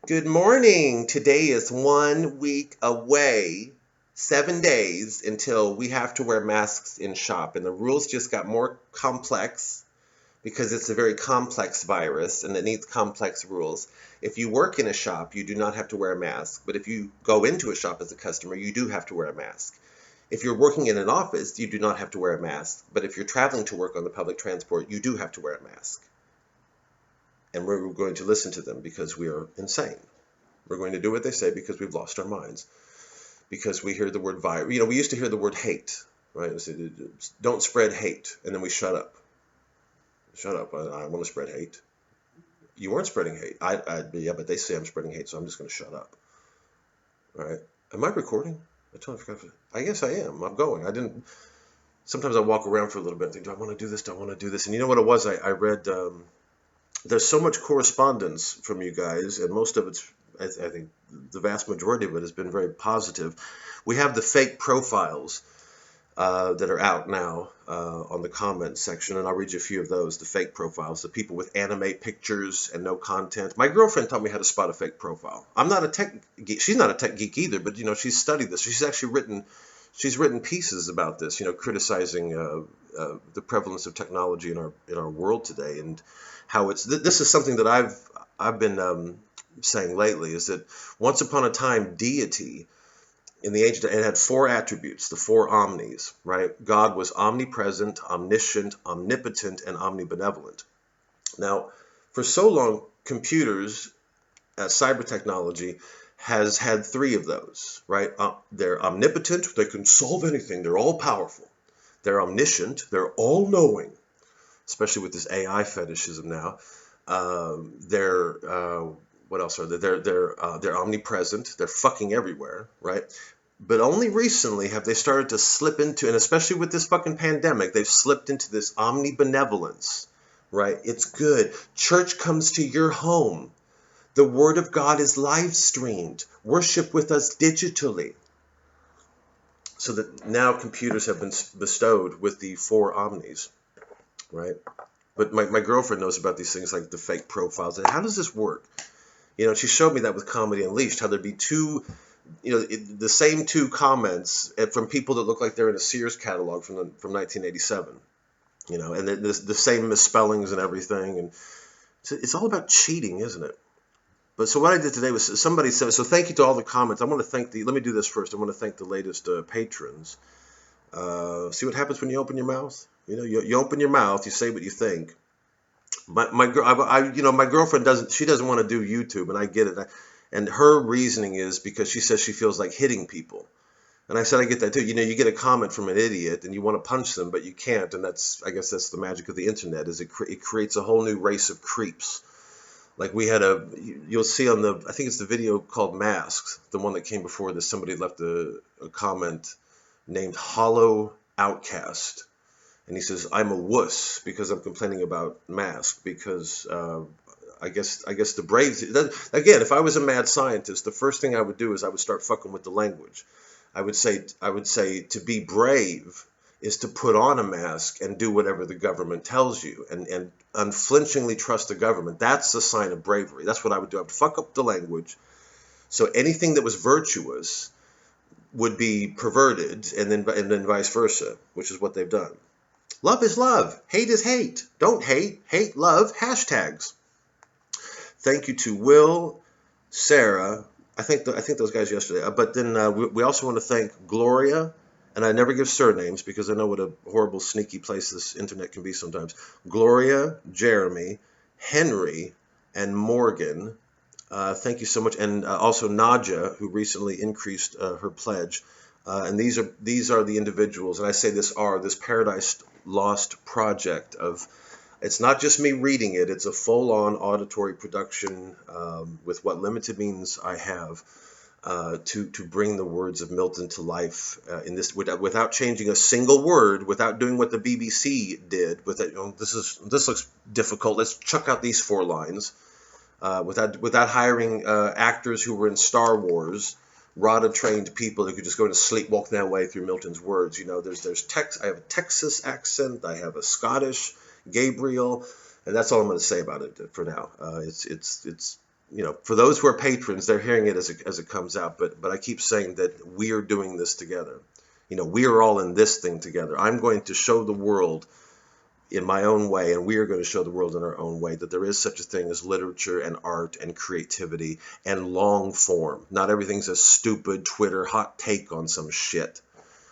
Good morning. Today is 1 week away, 7 days until we have to wear masks in shop. And the rules just got more complex because it's a very complex virus and it needs complex rules. If you work in a shop, you do not have to wear a mask. But if you go into a shop as a customer, you do have to wear a mask. If you're working in an office, you do not have to wear a mask. But if you're traveling to work on the public transport, you do have to wear a mask. And we're going to listen to them because we are insane. We're going to do what they say because we've lost our minds. Because we hear the word virus. We used to hear the word hate, right? We said, don't spread hate. And then we shut up. Shut up. I want to spread hate. You weren't spreading hate. Yeah, but they say I'm spreading hate, so I'm just going to shut up. All right. Am I recording? I totally forgot. I guess I am. I'm going. I didn't. Sometimes I walk around for a little bit and think, do I want to do this? Do I want to do this? And you know what it was? I read, there's so much correspondence from you guys, and most of it's, I think the vast majority of it has been very positive. We have the fake profiles that are out now on the comment section, and I'll read you a few of those. The fake profiles, the people with anime pictures and no content. My girlfriend taught me how to spot a fake profile. I'm not a tech geek. She's not a tech geek either, but she's studied this. She's actually written pieces about this, criticizing the prevalence of technology in our world today, and how this is something that I've been saying lately, is that once upon a time deity in the age, it had four attributes, the four omnis, right? God was omnipresent, omniscient, omnipotent, and omnibenevolent. Now, for so long, computers, cyber technology, has had three of those, right? They're omnipotent, they can solve anything, they're all powerful. They're omniscient, they're all knowing, especially with this AI fetishism now. What else are they? They're omnipresent. They're fucking everywhere, right? But only recently have they started to slip into, and especially with this fucking pandemic, they've slipped into this omnibenevolence, right? It's good. Church comes to your home. The word of God is live streamed. Worship with us digitally. So that now computers have been bestowed with the four omnis, right? But my girlfriend knows about these things like the fake profiles. And how does this work? She showed me that with Comedy Unleashed, how there'd be the same two comments from people that look like they're in a Sears catalog from 1987. And the same misspellings and everything. And it's all about cheating, isn't it? But so what I did today was, somebody said, so thank you to all the comments. I want to thank let me do this first. I want to thank the latest patrons. See what happens when you open your mouth? You open your mouth, you say what you think. My girlfriend doesn't want to do YouTube, and I get it. And her reasoning is because she says she feels like hitting people. And I said, I get that too. You get a comment from an idiot and you want to punch them, but you can't. And I guess that's the magic of the internet, is it creates a whole new race of creeps. Like you'll see on I think it's the video called Masks, the one that came before this, somebody left a comment named Hollow Outcast. And he says, I'm a wuss because I'm complaining about masks, because I guess the brave, again, if I was a mad scientist, the first thing I would do is I would start fucking with the language. I would say to be brave is to put on a mask and do whatever the government tells you, and unflinchingly trust the government. That's a sign of bravery. That's what I would do. I would fuck up the language. So anything that was virtuous would be perverted, and then vice versa, which is what they've done. Love is love. Hate is hate. Don't hate. Hate love. Hashtags. Thank you to Will, Sarah. I think those guys yesterday. But then we also want to thank Gloria, and I never give surnames because I know what a horrible, sneaky place this internet can be sometimes. Gloria, Jeremy, Henry, and Morgan. Thank you so much, and also Nadja, who recently increased her pledge. And these are the individuals, and I say this Paradise Lost project of. It's not just me reading it. It's a full-on auditory production with what limited means I have to bring the words of Milton to life in this without changing a single word, without doing what the BBC did. This looks difficult. Let's chuck out these four lines. Without hiring actors who were in Star Wars, RADA-trained people who could just go to sleepwalk their way through Milton's words. There's I have a Texas accent. I have a Scottish. Gabriel, and that's all I'm going to say about it for now. It's for those who are patrons, they're hearing it as it comes out. But I keep saying that we are doing this together. We are all in this thing together. I'm going to show the world in my own way, and we are going to show the world in our own way, that there is such a thing as literature and art and creativity and long form. Not everything's a stupid Twitter hot take on some shit.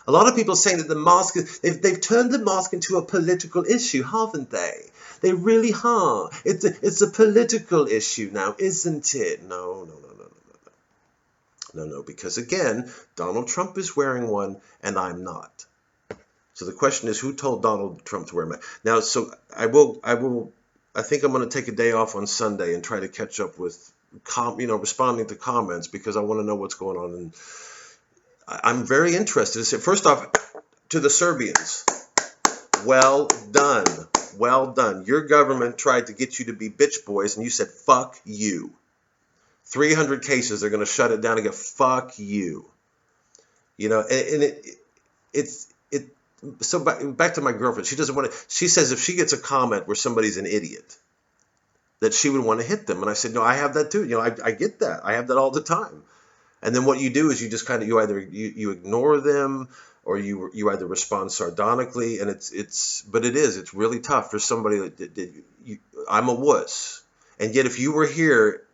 A lot of people saying that the mask, they've turned the mask into a political issue, haven't they? They really have. It's a political issue now, isn't it? No, no, no, no, no, no, no, no. Because again, Donald Trump is wearing one, and I'm not. So the question is, who told Donald Trump to wear a mask? Now, so I think I'm going to take a day off on Sunday and try to catch up with, responding to comments, because I want to know what's going on. And I'm very interested to say, first off, to the Serbians, well done. Well done. Your government tried to get you to be bitch boys, and you said, fuck you. 300 cases, they're going to shut it down and go, fuck you. So back to my girlfriend, she says if she gets a comment where somebody's an idiot, that she would want to hit them. And I said, no, I have that too. I get that. I have that all the time. And then what you do is you just kind of, you ignore them, or you either respond sardonically, and it's really tough for somebody I'm a wuss. And yet if you were here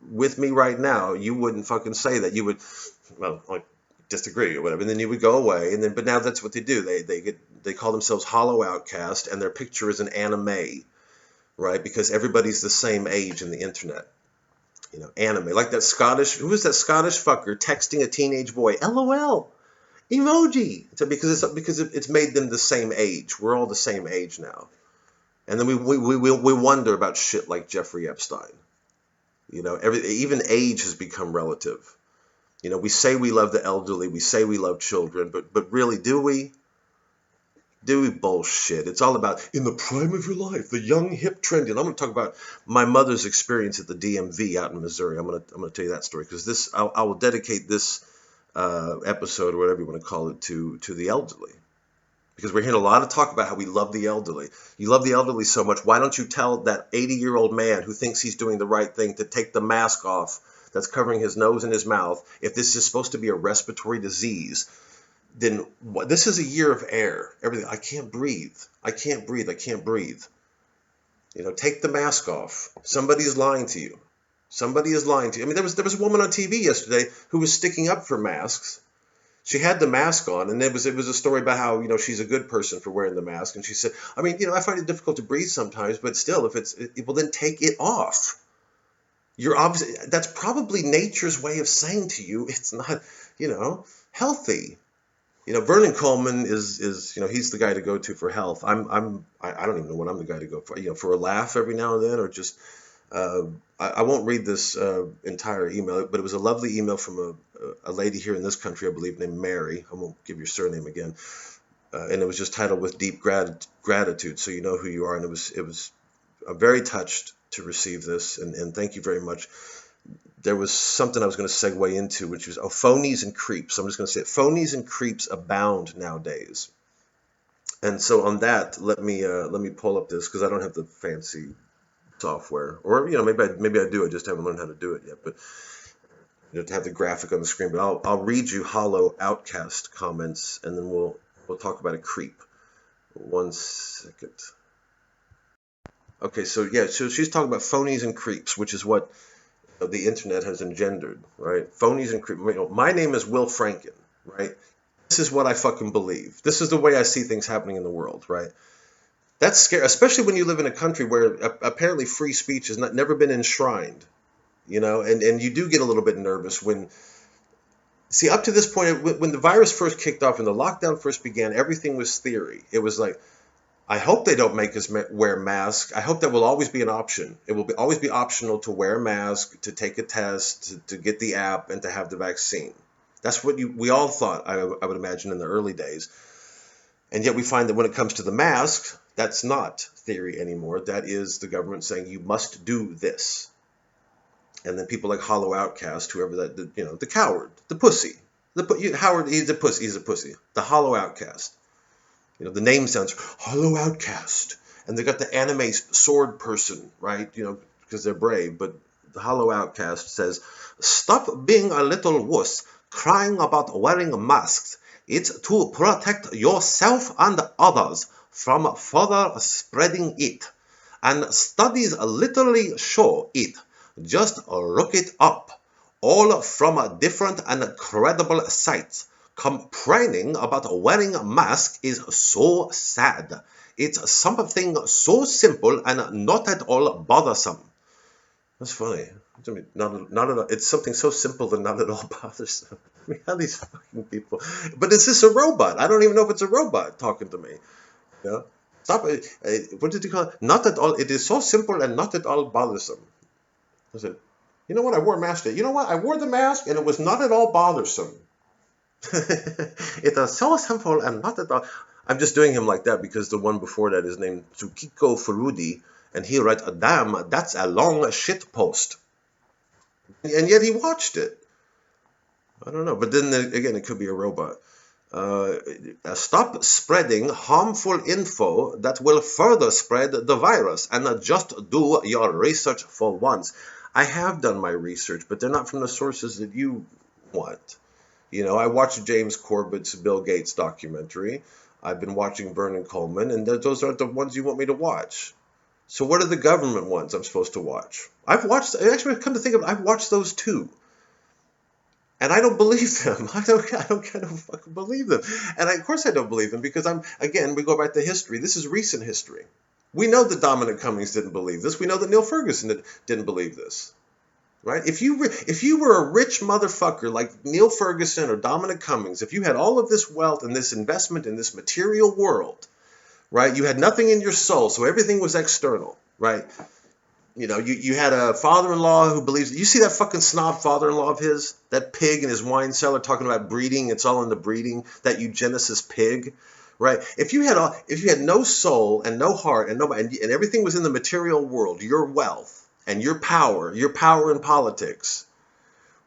with me right now, you wouldn't fucking say that. You would, disagree or whatever, and then you would go away, but now that's what they do. They call themselves Hollow Outcast, and their picture is an anime, right? Because everybody's the same age in the internet. Anime, like that who was that Scottish fucker texting a teenage boy, LOL, emoji. So because it's made them the same age. We're all the same age now, and then we wonder about shit like Jeffrey Epstein. Even age has become relative. We say we love the elderly, we say we love children, but really, do we? Do we? Bullshit. It's all about in the prime of your life, the young, hip, trendy. And I'm going to talk about my mother's experience at the DMV out in Missouri. I'm going to tell you that story, because I will dedicate this episode, or whatever you want to call it, to the elderly, because we're hearing a lot of talk about how we love the elderly. You love the elderly so much. Why don't you tell that 80-year-old man who thinks he's doing the right thing to take the mask off that's covering his nose and his mouth? If this is supposed to be a respiratory disease, then this is a year of air. Everything. I can't breathe. I can't breathe. I can't breathe. Take the mask off. Somebody is lying to you. Somebody is lying to you. I mean, there was a woman on TV yesterday who was sticking up for masks. She had the mask on, and it was a story about how she's a good person for wearing the mask. And she said, I mean, I find it difficult to breathe sometimes, but still, well, then take it off. That's probably nature's way of saying to you, it's not, healthy. Vernon Coleman is he's the guy to go to for health. I don't even know what I'm the guy to go for. For a laugh every now and then, or just I won't read this entire email, but it was a lovely email from a lady here in this country, I believe, named Mary. I won't give your surname again, and it was just titled "With Deep Gratitude," so you know who you are. And it was very touched to receive this, and thank you very much. There was something I was going to segue into, which was phonies and creeps. I'm just going to say it. Phonies and creeps abound nowadays. And so on that, let me pull up this, because I don't have the fancy software, or maybe I do. I just haven't learned how to do it yet. But to have the graphic on the screen. But I'll read you Hollow Outcast comments, and then we'll talk about a creep. 1 second. Okay, so she's talking about phonies and creeps, which is what the internet has engendered, right? Phonies and creep. My name is Will Franken, right? This is what I fucking believe. This is the way I see things happening in the world, right? That's scary, especially when you live in a country where apparently free speech has never been enshrined, and you do get a little bit nervous when, see, up to this point, when the virus first kicked off and the lockdown first began, everything was theory. It was like, I hope they don't make us wear masks. I hope that will always be an option. It will always be optional to wear a mask, to take a test, to get the app, and to have the vaccine. That's what we all thought, I would imagine, in the early days. And yet we find that when it comes to the mask, that's not theory anymore. That is the government saying you must do this. And then people like Hollow Outcast, whoever the coward, the pussy. Howard, he's a pussy. He's a pussy. The Hollow Outcast. The name sounds Hollow Outcast, and they got the anime sword person, right? Because they're brave. But the Hollow Outcast says, "Stop being a little wuss crying about wearing masks. It's to protect yourself and others from further spreading it. And studies literally show it. Just look it up. All from different and credible sites. Complaining about wearing a mask is so sad. It's something so simple and not at all bothersome." That's funny. I mean, not at all. It's something so simple and not at all bothersome. I mean, how these fucking people. But is this a robot? I don't even know if it's a robot talking to me. You know? Stop. What did you call it? Not at all. It is so simple and not at all bothersome. I said, you know what? I wore a mask today. You know what? I wore the mask and it was not at all bothersome. It is so simple and not at all. I'm just doing him like that because the one before that is named Tsukiko Furudi, and he writes, "Damn, that's a long shit post." And yet he watched it. I don't know. But then again, it could be a robot. Stop spreading harmful info that will further spread the virus, and just do your research for once. I have done my research, but they're not from the sources that you want. You know, I watched James Corbett's Bill Gates documentary. I've been watching Vernon Coleman, and those aren't the ones you want me to watch. So what are the government ones I'm supposed to watch? Actually, come to think of it, I've watched those too. And I don't believe them. I don't kind of fucking believe them. And of course I don't believe them because we go back to history. This is recent history. We know that Dominic Cummings didn't believe this. We know that Neil Ferguson didn't believe this. Right? If you were a rich motherfucker like Neil Ferguson or Dominic Cummings, if you had all of this wealth and this investment in this material world, right? You had nothing in your soul, so everything was external, right? You know, you had a father-in-law who believes. You see that fucking snob father-in-law of his, that pig in his wine cellar talking about breeding. It's all in the breeding. That eugenicist pig, right? If you had no soul and no heart and and everything was in the material world, your wealth and your power in politics,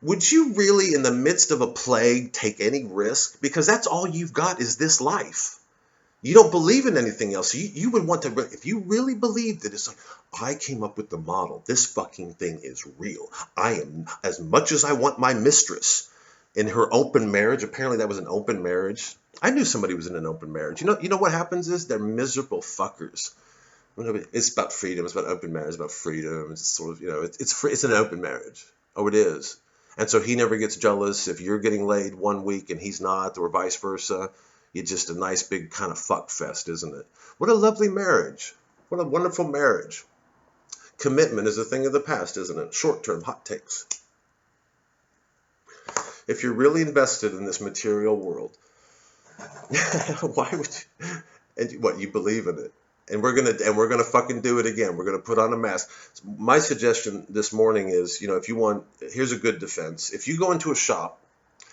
would you really, in the midst of a plague, take any risk? Because that's all you've got is this life. You don't believe in anything else. So you would want to, if you really believed it, it's like, I came up with the model. This fucking thing is real. I am, as much as I want my mistress in her open marriage, apparently that was an open marriage. I knew somebody was in an open marriage. You know what happens is they're miserable fuckers. It's about freedom. It's about open marriage. It's about freedom. It's sort of, it's an open marriage. Oh, it is. And so he never gets jealous if you're getting laid one week and he's not, or vice versa. It's just a nice big kind of fuck fest, isn't it? What a lovely marriage. What a wonderful marriage. Commitment is a thing of the past, isn't it? Short-term hot takes. If you're really invested in this material world, why would you? And what, you believe in it? And we're gonna fucking do it again. We're gonna put on a mask. My suggestion this morning is, if you want, here's a good defense. If you go into a shop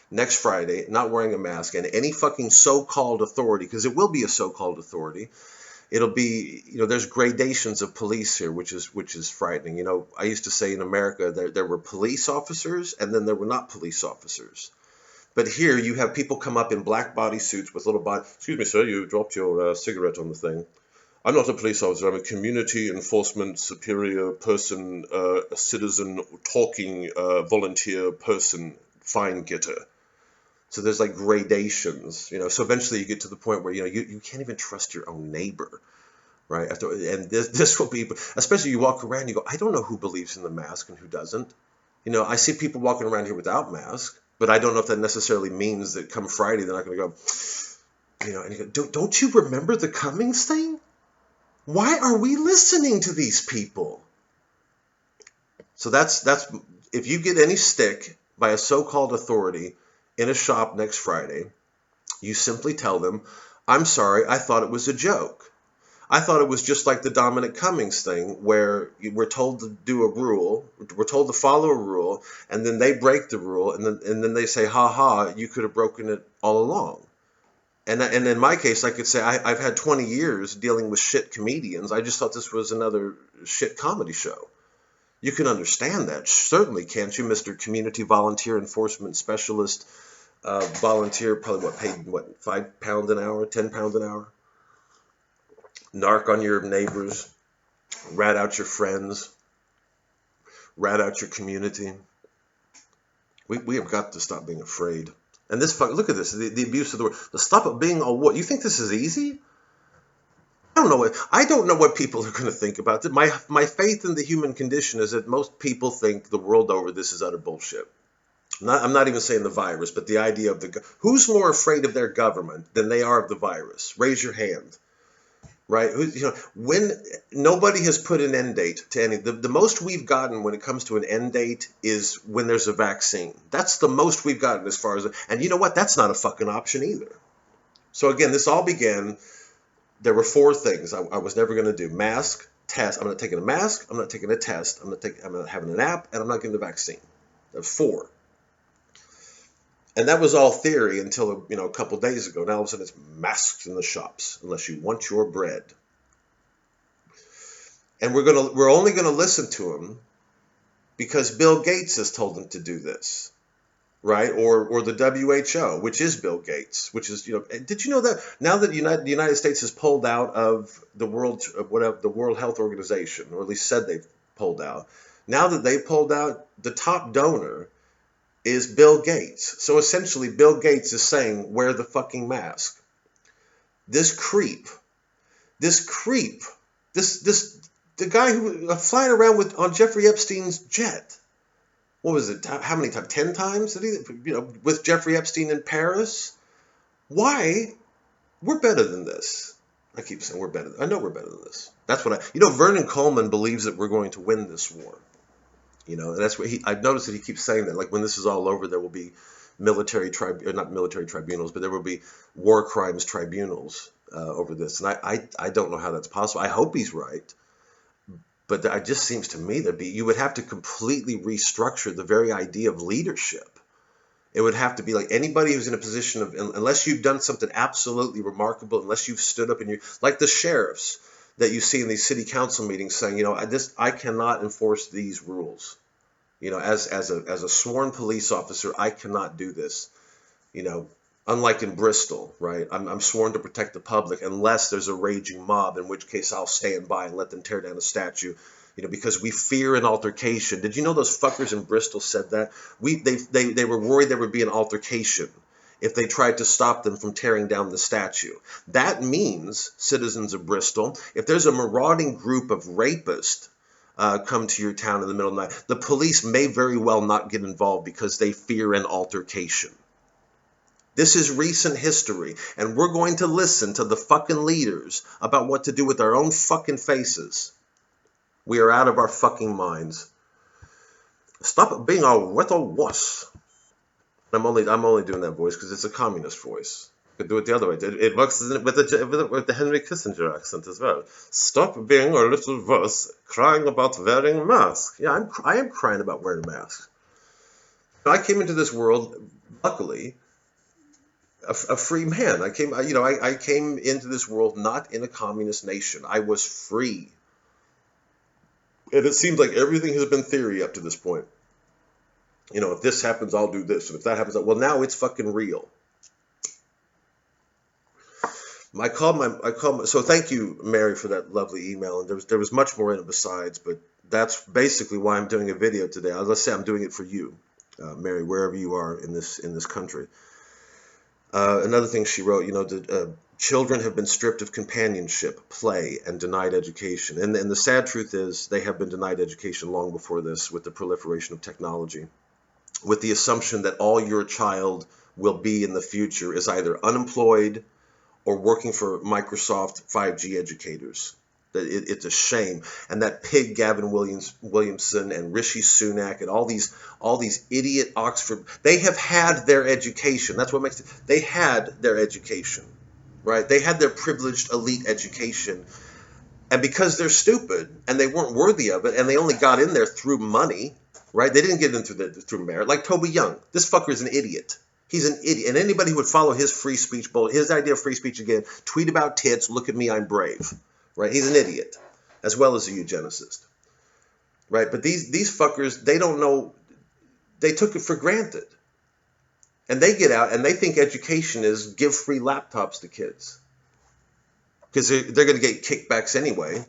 next Friday, not wearing a mask, and any fucking so-called authority, because it will be a so-called authority, it'll be, there's gradations of police here, which is frightening. I used to say in America there were police officers, and then there were not police officers. But here you have people come up in black bodysuits with little body. Excuse me, sir, you dropped your cigarette on the thing. I'm not a police officer. I'm a community enforcement superior person, a citizen talking volunteer person, fine getter. So there's like gradations, so eventually you get to the point where, you can't even trust your own neighbor, right? And this will be, especially you walk around, you go, I don't know who believes in the mask and who doesn't. I see people walking around here without masks, but I don't know if that necessarily means that come Friday, they're not going to go, and you go, don't you remember the Cummings thing? Why are we listening to these people? So that's, if you get any stick by a so-called authority in a shop next Friday, you simply tell them, I'm sorry, I thought it was a joke. I thought it was just like the Dominic Cummings thing where we're told to do a rule, we're told to follow a rule, and then they break the rule, and then they say, ha ha, you could have broken it all along. And in my case, I could say I've had 20 years dealing with shit comedians. I just thought this was another shit comedy show. You can understand that, certainly, can't you, Mr. Community Volunteer Enforcement Specialist, volunteer, probably paid £5 an hour, £10 an hour? Narc on your neighbors, rat out your friends, rat out your community. We have got to stop being afraid. And this look at this, the abuse of the word. The stop being a what? You think this is easy? I don't know what people are going to think about it. My faith in the human condition is that most people think the world over this is utter bullshit. I'm not even saying the virus, but the idea of who's more afraid of their government than they are of the virus? Raise your hand. Right? When nobody has put an end date to any, the most we've gotten when it comes to an end date is when there's a vaccine. That's the most we've gotten as far as, and you know what? That's not a fucking option either. So again, this all began. There were 4 things I was never going to do: mask, test. I'm not taking a mask. I'm not taking a test. I'm not having an app, and I'm not getting the vaccine. That's 4. And that was all theory until a couple days ago. Now all of a sudden it's masks in the shops unless you want your bread. And we're only gonna listen to him because Bill Gates has told him to do this, right? Or the WHO, which is Bill Gates, which is Did you know that now that the United States has pulled out of the World Health Organization, or at least said they've pulled out? Now that they pulled out, the top donor is Bill Gates. So essentially, Bill Gates is saying, wear the fucking mask. The guy who flying around on Jeffrey Epstein's jet. What was it? How many times? 10 times? With Jeffrey Epstein in Paris. Why? We're better than this. I keep saying we're better. I know we're better than this. That's what Vernon Coleman believes that we're going to win this war. And that's what I've noticed that he keeps saying that, like, when this is all over, there will be not military tribunals, but there will be war crimes tribunals over this. And I don't know how that's possible. I hope he's right. But it just seems to me you would have to completely restructure the very idea of leadership. It would have to be like anybody who's in a position of, unless you've done something absolutely remarkable, unless you've stood up like the sheriffs that you see in these city council meetings saying, I cannot enforce these rules. As a sworn police officer, I cannot do this. Unlike in Bristol, right? I'm sworn to protect the public unless there's a raging mob, in which case I'll stand by and let them tear down a statue. Because we fear an altercation. Did you know those fuckers in Bristol said that? They were worried there would be an altercation if they tried to stop them from tearing down the statue. That means, citizens of Bristol, if there's a marauding group of rapists come to your town in the middle of the night, the police may very well not get involved because they fear an altercation. This is recent history, and we're going to listen to the fucking leaders about what to do with our own fucking faces. We are out of our fucking minds. Stop being a little wuss. I'm only doing that voice because it's a communist voice. I could do it the other way. It works with the Henry Kissinger accent as well. Stop being a little wuss, crying about wearing a mask. Yeah, I am crying about wearing a mask. I came into this world, luckily, a free man. I came into this world not in a communist nation. I was free. And it seems like everything has been theory up to this point. If this happens, I'll do this. And if that happens, well, now it's fucking real. So thank you, Mary, for that lovely email. And there was much more in it besides, but that's basically why I'm doing a video today. Let's say I'm doing it for you, Mary, wherever you are in this country. Another thing she wrote, children have been stripped of companionship, play, and denied education. And the sad truth is they have been denied education long before this, with the proliferation of technology, with the assumption that all your child will be in the future is either unemployed or working for Microsoft 5G educators. It's a shame. And that pig Gavin Williamson and Rishi Sunak and all these idiot Oxford, they have had their education. That's what makes it. They had their education, right? They had their privileged elite education. And because they're stupid and they weren't worthy of it and they only got in there through money, right? They didn't get in through merit. Like Toby Young. This fucker is an idiot. He's an idiot. And anybody who would follow his free speech bullet, his idea of free speech again, tweet about tits, look at me, I'm brave. Right? He's an idiot, as well as a eugenicist. Right? But these fuckers, they don't know, they took it for granted. And they get out and they think education is give free laptops to kids. Because they're going to get kickbacks anyway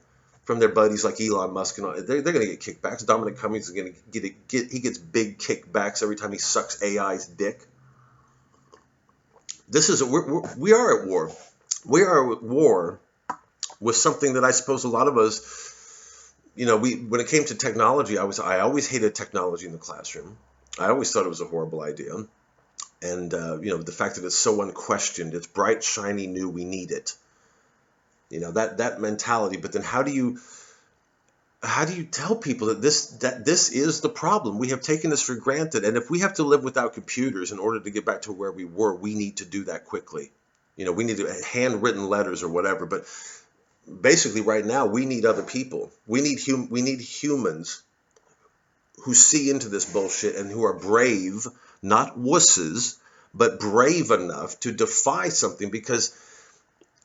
from their buddies like Elon Musk and all. They're going to get kickbacks. Dominic Cummings is going to he gets big kickbacks every time he sucks AI's dick. This is we are at war. We are at war with something that I suppose a lot of us, when it came to technology, I always hated technology in the classroom. I always thought it was a horrible idea. And, the fact that it's so unquestioned, it's bright, shiny, new, we need it. That mentality. But then how do you tell people that this is the problem? We have taken this for granted. And if we have to live without computers in order to get back to where we were, we need to do that quickly. We need to handwritten letters or whatever. But basically right now, we need other people. We need humans who see into this bullshit and who are brave, not wusses, but brave enough to defy something. Because,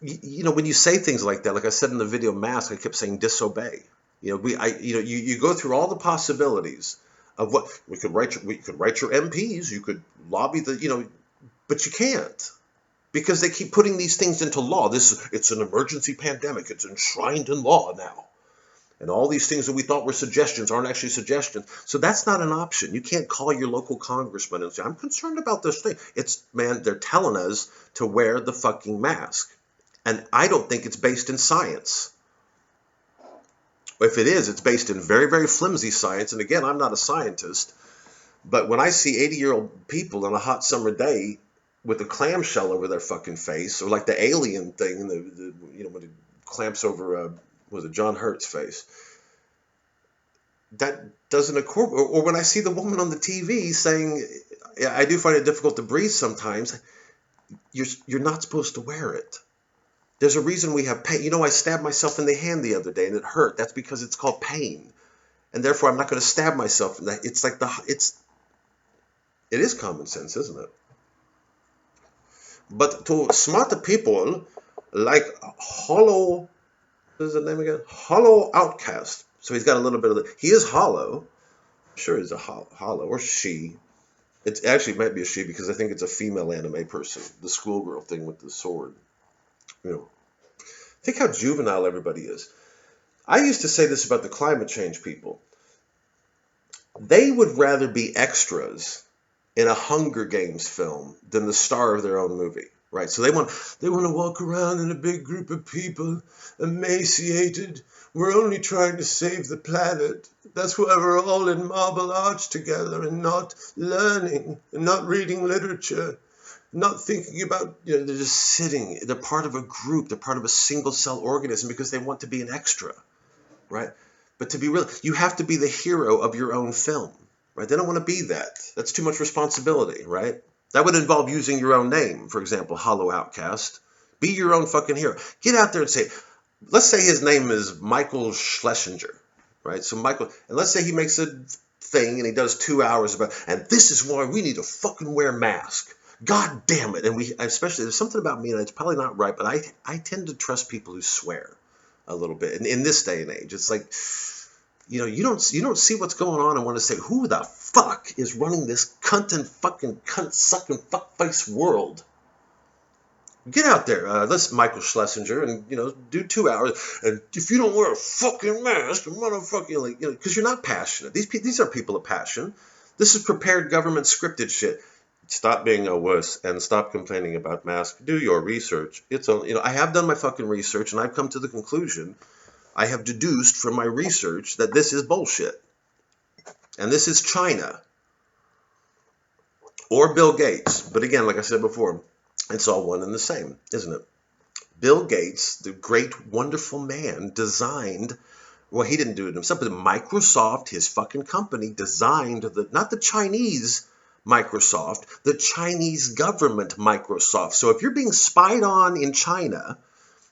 when you say things like that, like I said in the video Mask, I kept saying disobey. You go through all the possibilities of what we could write your MPs, you could lobby but you can't. Because they keep putting these things into law. It's an emergency pandemic. It's enshrined in law now. And all these things that we thought were suggestions aren't actually suggestions. So that's not an option. You can't call your local congressman and say, I'm concerned about this thing. They're telling us to wear the fucking mask. And I don't think it's based in science. If it is, it's based in very, very flimsy science. And again, I'm not a scientist. But when I see 80-year-old people on a hot summer day with a clamshell over their fucking face, or like the alien thing, when it clamps over, John Hurt's face, that doesn't accord. Or when I see the woman on the TV saying, I do find it difficult to breathe sometimes, you're not supposed to wear it. There's a reason we have pain. I stabbed myself in the hand the other day and it hurt. That's because it's called pain. And therefore I'm not going to stab myself in that. It's like it is common sense, isn't it? But to smart people like Hollow, what is the name again? Hollow Outcast. So he's got a little bit of he is hollow. I'm sure he's a hollow, or she. It actually might be a she because I think it's a female anime person. The schoolgirl thing with the sword. Think how juvenile everybody is. I used to say this about the climate change people. They would rather be extras in a Hunger Games film than the star of their own movie, right? So they want to walk around in a big group of people, emaciated. We're only trying to save the planet. That's why we're all in marble arch together and not learning and not reading literature, not thinking about, they're just sitting. They're part of a group. They're part of a single cell organism because they want to be an extra, right? But to be real, you have to be the hero of your own film. Right? They don't want to be that. That's too much responsibility, right? That would involve using your own name, for example, Hollow Outcast. Be your own fucking hero. Get out there and say, let's say his name is Michael Schlesinger, right? So Michael, and let's say he makes a thing and he does 2 hours about, and this is why we need to fucking wear masks. God damn it. And especially, there's something about me, and it's probably not right, but I tend to trust people who swear a little bit. And in this day and age, it's like, you don't see what's going on and want to say, who the fuck is running this cunt sucking fuckface world? Get out there, let's Michael Schlesinger, and do 2 hours. And if you don't wear a fucking mask, motherfucking because you're not passionate. These are people of passion. This is prepared government scripted shit. Stop being a wuss and stop complaining about masks. Do your research. I have done my fucking research and I've come to the conclusion. I have deduced from my research that this is bullshit. And this is China. Or Bill Gates. But again, like I said before, it's all one and the same, isn't it? Bill Gates, the great, wonderful man, designed, well, he didn't do it himself, but Microsoft, his fucking company, designed, not the Chinese Microsoft, the Chinese government Microsoft. So if you're being spied on in China,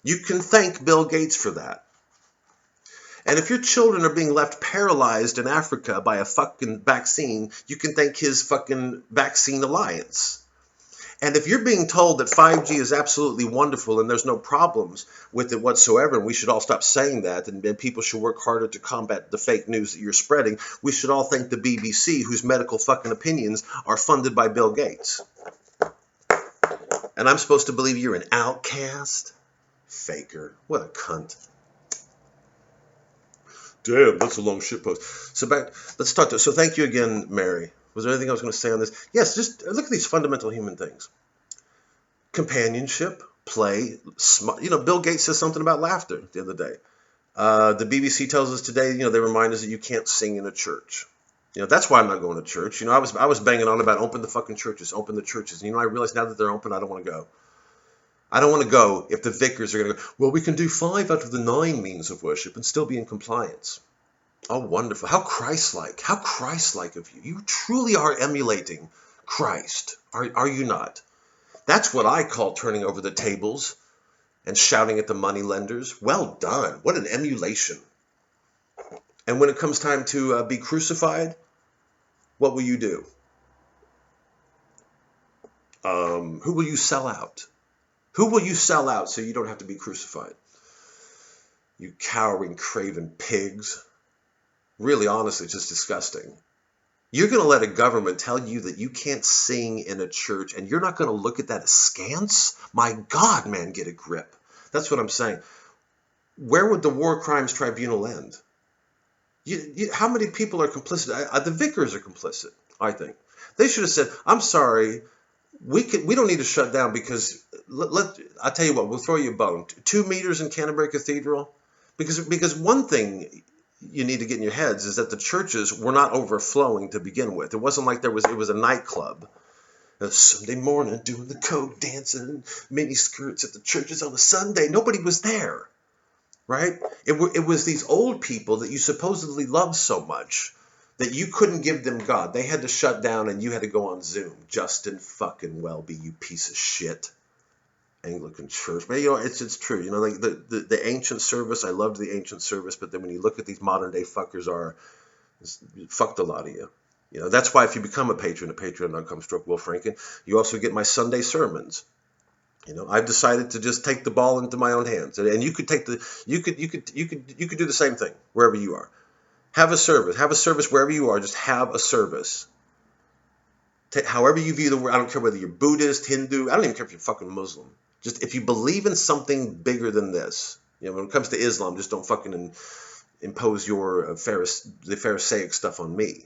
you can thank Bill Gates for that. And if your children are being left paralyzed in Africa by a fucking vaccine, you can thank his fucking vaccine alliance. And if you're being told that 5G is absolutely wonderful and there's no problems with it whatsoever, and we should all stop saying that, and people should work harder to combat the fake news that you're spreading, we should all thank the BBC, whose medical fucking opinions are funded by Bill Gates. And I'm supposed to believe you're an outcast? Faker. What a cunt. Damn, that's a long shit post. So let's talk to. So thank you again, Mary. Was there anything I was going to say on this? Yes, just look at these fundamental human things: companionship, play. Bill Gates says something about laughter the other day. The BBC tells us today, they remind us that you can't sing in a church. That's why I'm not going to church. I was banging on about open the fucking churches, open the churches. And, I realize now that they're open, I don't want to go. I don't want to go if the vicars are going to go, well, we can do 5 out of the 9 means of worship and still be in compliance. Oh, wonderful. How Christ-like. How Christ-like of you. You truly are emulating Christ. Are you not? That's what I call turning over the tables and shouting at the money lenders. Well done. What an emulation. And when it comes time to be crucified, what will you do? Who will you sell out? Who will you sell out so you don't have to be crucified? You cowering, craven pigs. Really, honestly, it's just disgusting. You're going to let a government tell you that you can't sing in a church, and you're not going to look at that askance? My God, man, get a grip. That's what I'm saying. Where would the War Crimes Tribunal end? How many people are complicit? The vicars are complicit, I think. They should have said, I'm sorry, we don't need to shut down because, I'll tell you what, we'll throw you a bone. 2 meters in Canterbury Cathedral? Because one thing you need to get in your heads is that the churches were not overflowing to begin with. It wasn't like it was a nightclub. Sunday morning doing the coke dancing and mini skirts at the churches on a Sunday. Nobody was there, right? It was these old people that you supposedly loved so much that you couldn't give them God. They had to shut down and you had to go on Zoom. Justin fucking Welby, you piece of shit. Anglican Church. But, it's true. Like the ancient service, I loved the ancient service, but then when you look at these modern day fuckers fucked a lot of you. That's why if you become a patron at patreon.com/Will Franken, you also get my Sunday sermons. I've decided to just take the ball into my own hands. And you could you could do the same thing wherever you are. Have a service wherever you are, just have a service. However you view the word, I don't care whether you're Buddhist, Hindu, I don't even care if you're fucking Muslim. Just if you believe in something bigger than this, when it comes to Islam, just don't fucking impose your the Pharisaic stuff on me.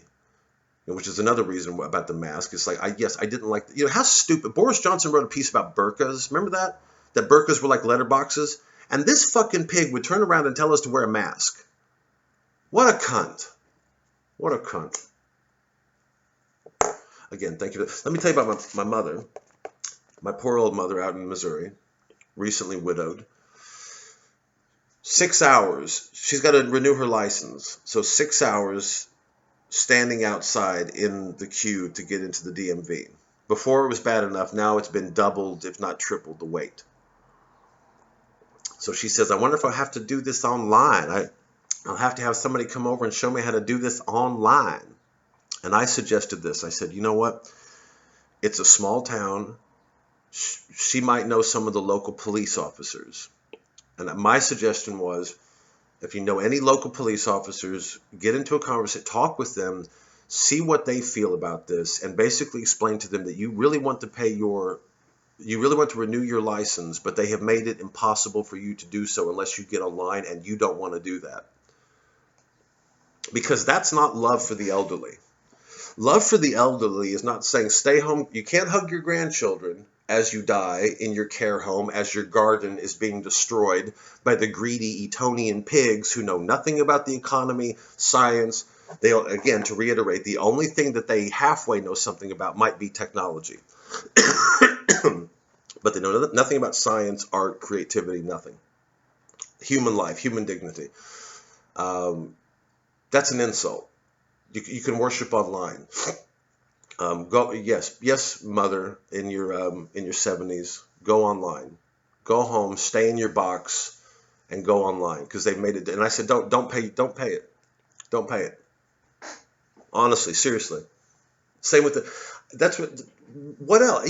Which is another reason about the mask. It's like, I didn't like, how stupid. Boris Johnson wrote a piece about burqas. Remember that? That burqas were like letterboxes? And this fucking pig would turn around and tell us to wear a mask. What a cunt. What a cunt. Again, thank you. Let me tell you about my mother. My poor old mother out in Missouri, recently widowed. 6 hours. She's got to renew her license. So 6 hours standing outside in the queue to get into the DMV. Before it was bad enough. Now it's been doubled, if not tripled, the wait. So she says, I wonder if I'll have to do this online. I'll have to have somebody come over and show me how to do this online. And I suggested this. I said, you know what? It's a small town. She might know some of the local police officers. And my suggestion was, if you know any local police officers, get into a conversation, talk with them, see what they feel about this, and basically explain to them that you really want to renew your license, but they have made it impossible for you to do so unless you get online, and you don't want to do that. Because that's not love for the elderly. Love for the elderly is not saying stay home. You can't hug your grandchildren as you die in your care home, as your garden is being destroyed by the greedy Etonian pigs who know nothing about the economy, science. They, again, to reiterate, the only thing that they halfway know something about might be technology. But they know nothing about science, art, creativity, nothing. Human life, human dignity. That's an insult. You can worship online. Yes, mother, in your 70s, go online, go home, stay in your box, and go online because they've made it. And I said, don't pay it. Honestly, seriously. Same with what else?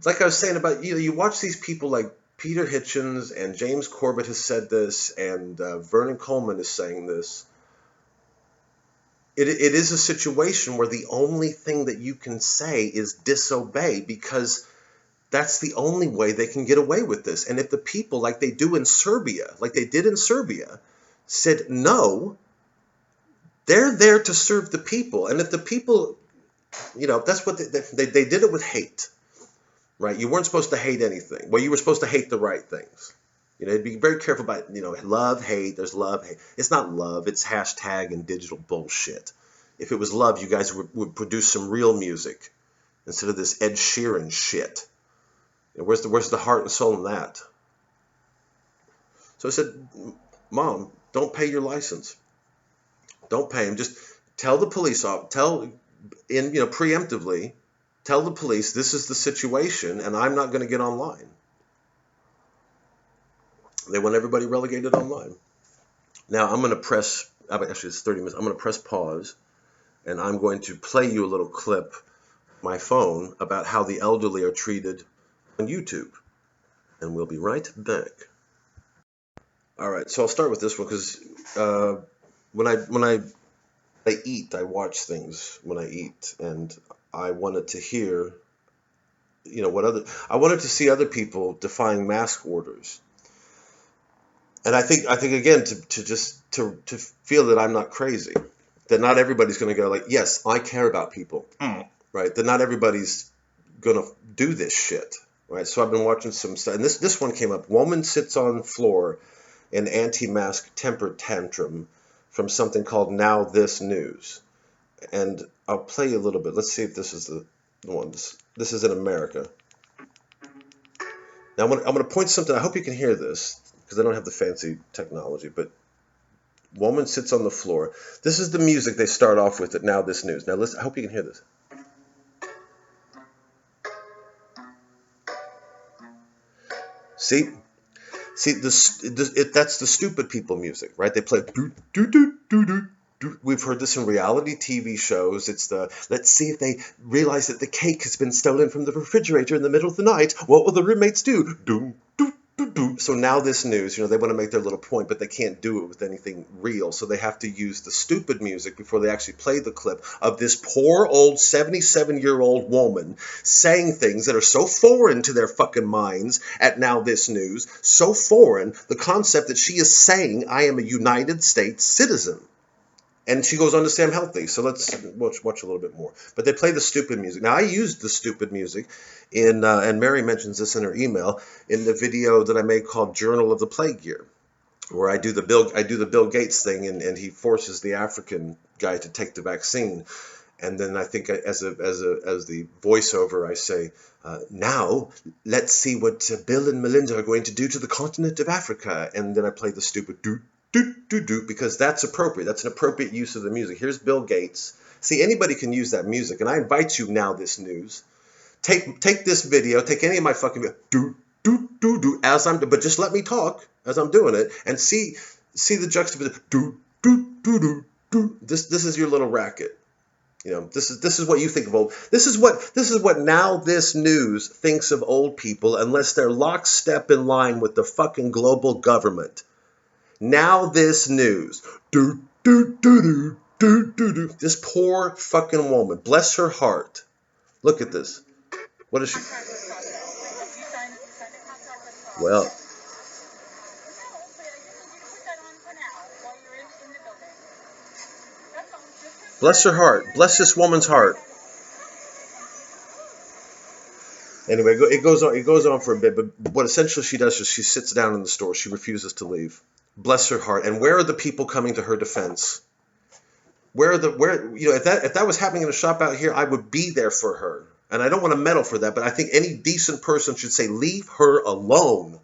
Like I was saying about you watch these people like Peter Hitchens and James Corbett has said this, and Vernon Coleman is saying this. It is a situation where the only thing that you can say is disobey, because that's the only way they can get away with this. And if the people, like they did in Serbia, said, no, they're there to serve the people. And if the people, that's what they did it with hate, right? You weren't supposed to hate anything. Well, you were supposed to hate the right things. Be very careful about, love, hate. There's love, hate. It's not love. It's hashtag and digital bullshit. If it was love, you guys would produce some real music instead of this Ed Sheeran shit. Where's the heart and soul in that? So I said, Mom, don't pay your license. Don't pay him. Just tell the police preemptively, tell the police this is the situation and I'm not going to get online. They want everybody relegated online. Now I'm going to press, actually it's 30 minutes, I'm going to press pause and I'm going to play you a little clip, my phone, about how the elderly are treated on YouTube. And we'll be right back. All right, so I'll start with this one because when I eat, I watch things when I eat, and I wanted to hear, I wanted to see other people defying mask orders, and I think again to feel that I'm not crazy, that not everybody's going to go like, yes, I care about people, right? That not everybody's going to do this shit, right? So I've been watching some stuff, and this one came up. Woman sits on floor in anti-mask temper tantrum from something called Now This News. And I'll play you a little bit. Let's see if this is the one. This is in America. Now I'm going to point something. I hope you can hear this because I don't have the fancy technology. But woman sits on the floor. This is the music they start off with at Now This News. Now listen. I hope you can hear this. See, that's the stupid people music, right? They play do do do do do. We've heard this in reality TV shows. It's the, let's see if they realize that the cake has been stolen from the refrigerator in the middle of the night. What will the roommates do? Do do do do. So Now This News, they want to make their little point, but they can't do it with anything real. So they have to use the stupid music before they actually play the clip of this poor old 77-year-old woman saying things that are so foreign to their fucking minds at Now This News. So foreign, the concept that she is saying, I am a United States citizen. And she goes on to say I'm healthy. So let's watch a little bit more. But they play the stupid music. Now, I used the stupid music in, and Mary mentions this in her email, in the video that I made called Journal of the Plague Year, where I do the Bill Gates thing, and he forces the African guy to take the vaccine. And then I think as the voiceover, I say, now let's see what Bill and Melinda are going to do to the continent of Africa. And then I play the stupid do because that's appropriate. That's an appropriate use of the music. Here's Bill Gates. See, anybody can use that music, and I invite you Now This News. Take this video, take any of my fucking do as I'm, but just let me talk as I'm doing it, and see the juxtaposition. Do. This is your little racket. This is what you think of old. This is what Now This News thinks of old people, unless they're lockstep in line with the fucking global government. Now This News. Do. This poor fucking woman. Bless her heart. Look at this. What is she? Well. Bless her heart. Bless this woman's heart. Anyway, it goes on for a bit, but what essentially she does is she sits down in the store. She refuses to leave. Bless her heart. And where are the people coming to her defense? If that was happening in a shop out here, I would be there for her. And I don't want to meddle for that, but I think any decent person should say, leave her alone.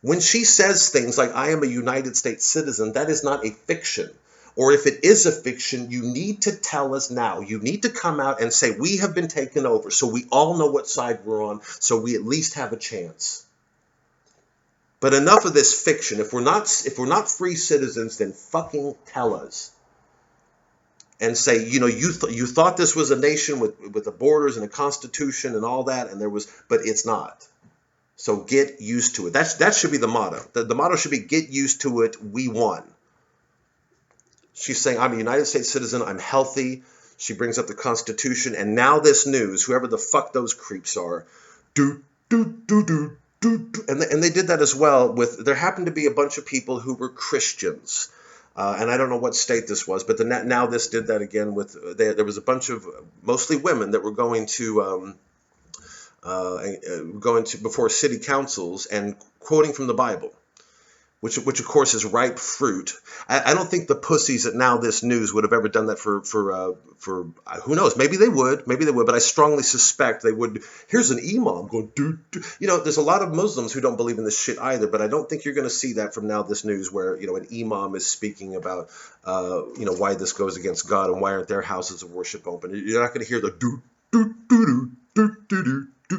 When she says things like, I am a United States citizen, that is not a fiction. Or if it is a fiction, you need to tell us now. You need to come out and say, we have been taken over, so we all know what side we're on, so we at least have a chance. But enough of this fiction. If we're not free citizens, then fucking tell us. And say, you thought this was a nation with the borders and a constitution and all that, but it's not. So get used to it. That should be the motto. The motto should be, get used to it, we won. She's saying, I'm a United States citizen, I'm healthy. She brings up the Constitution, and Now This News, whoever the fuck those creeps are, do. And they did that as well with, there happened to be a bunch of people who were Christians. And I don't know what state this was, but now this did that again with, there was a bunch of mostly women that were going to before city councils and quoting from the Bible, which of course is ripe fruit. I don't think the pussies at Now This News would have ever done that for who knows, maybe they would, but I strongly suspect they would. Here's an imam going, there's a lot of Muslims who don't believe in this shit either, but I don't think you're going to see that from Now This News where, an imam is speaking about, why this goes against God and why aren't their houses of worship open. You're not going to hear the